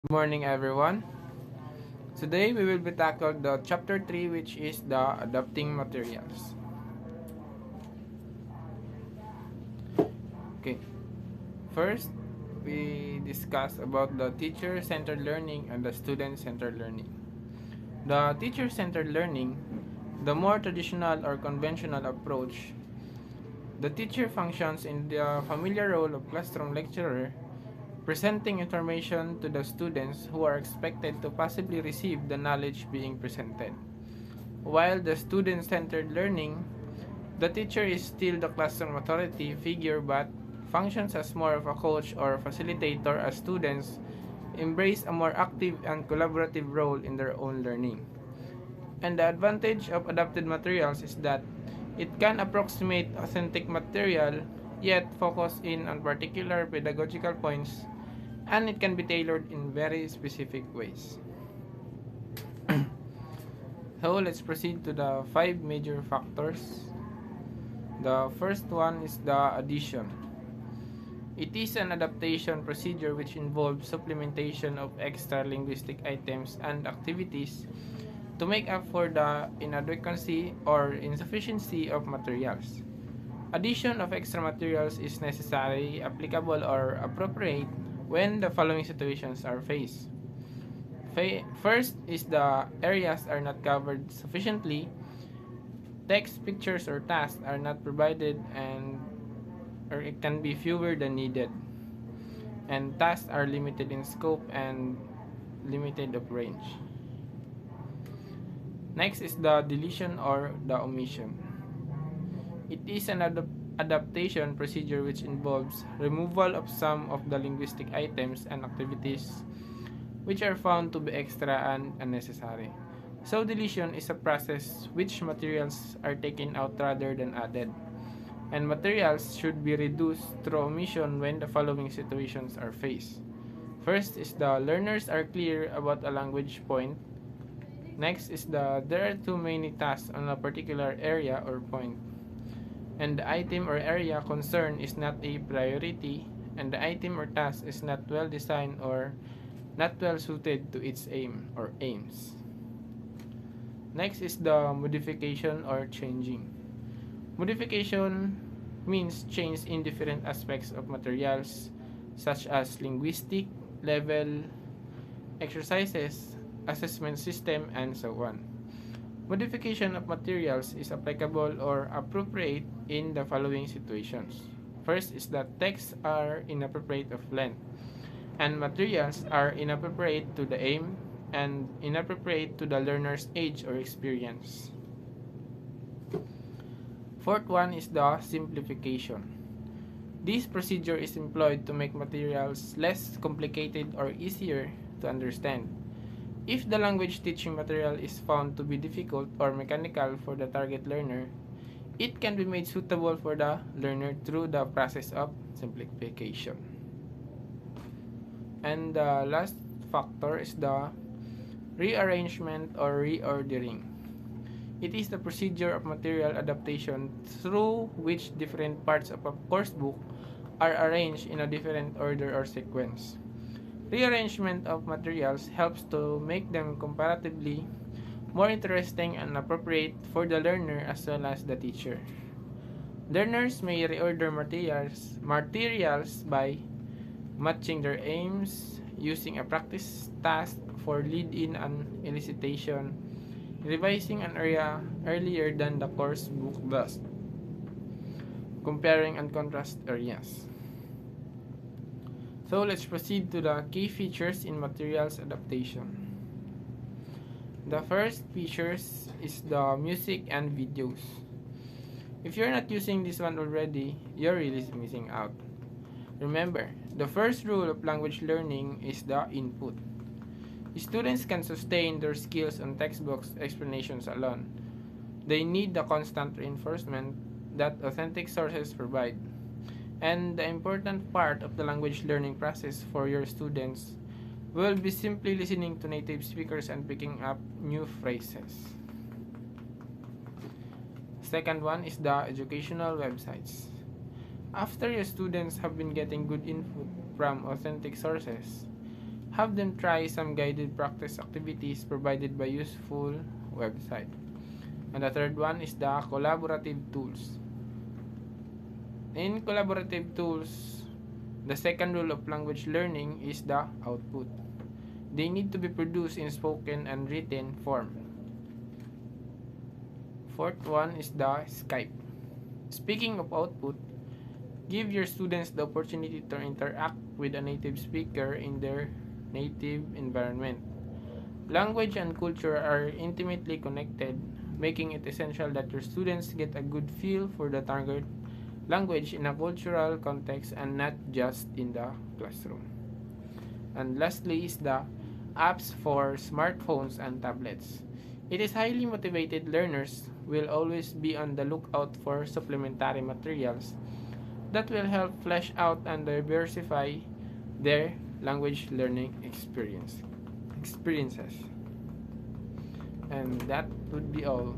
Good morning, everyone. Today we will be tackled the chapter 3, which is the adapting materials. Okay, first we discuss about the teacher-centered learning and the student-centered learning. The teacher-centered learning, the more traditional or conventional approach, the teacher functions in the familiar role of classroom lecturer, presenting information to the students who are expected to possibly receive the knowledge being presented. While the student-centered learning, the teacher is still the classroom authority figure but functions as more of a coach or facilitator as students embrace a more active and collaborative role in their own learning. And the advantage of adapted materials is that it can approximate authentic material yet focus in on particular pedagogical points, and it can be tailored in very specific ways. So let's proceed to the five major factors. The first one is the addition. It is an adaptation procedure which involves supplementation of extra linguistic items and activities to make up for the inadequacy or insufficiency of materials. Addition of extra materials is necessary, applicable, or appropriate when the following situations are faced. First is the areas are not covered sufficiently, text, pictures, or tasks are not provided, and or it can be fewer than needed, and tasks are limited in scope and limited of range. Next is the deletion or the omission. It is an adaptation procedure which involves removal of some of the linguistic items and activities which are found to be extra and unnecessary. So deletion is a process which materials are taken out rather than added, and materials should be reduced through omission when the following situations are faced. First is the learners are clear about a language point. Next is there are too many tasks on a particular area or point, and the item or area concerned is not a priority, and the item or task is not well designed or not well suited to its aim or aims. Next is the modification or changing. Modification means change in different aspects of materials such as linguistic, level, exercises, assessment system, and so on. Modification of materials is applicable or appropriate in the following situations. First is that texts are inappropriate of length, and materials are inappropriate to the aim and inappropriate to the learner's age or experience. Fourth one is the simplification. This procedure is employed to make materials less complicated or easier to understand. If the language teaching material is found to be difficult or mechanical for the target learner, it can be made suitable for the learner through the process of simplification. And the last factor is the rearrangement or reordering. It is the procedure of material adaptation through which different parts of a course book are arranged in a different order or sequence. Rearrangement of materials helps to make them comparatively more interesting and appropriate for the learner as well as the teacher. Learners may reorder materials by matching their aims, using a practice task for lead-in and elicitation, revising an area earlier than the course book does, comparing and contrast areas. So let's proceed to the key features in materials adaptation. The first features is the music and videos. If you're not using this one already, you're really missing out. Remember, the first rule of language learning is the input. Students can sustain their skills on textbooks explanations alone. They need the constant reinforcement that authentic sources provide. And the important part of the language learning process for your students will be simply listening to native speakers and picking up new phrases. Second one is the educational websites. After your students have been getting good input from authentic sources, Have them try some guided practice activities provided by useful website. And the third one is the collaborative tools. In collaborative tools, the second rule of language learning is the output. They need to be produced in spoken and written form. Fourth one is the Skype. Speaking of output, give your students the opportunity to interact with a native speaker in their native environment. Language and culture are intimately connected, making it essential that your students get a good feel for the target language in a cultural context and not just in the classroom. And lastly is the apps for smartphones and tablets. It is highly motivated learners will always be on the lookout for supplementary materials that will help flesh out and diversify their language learning experiences. And that would be all.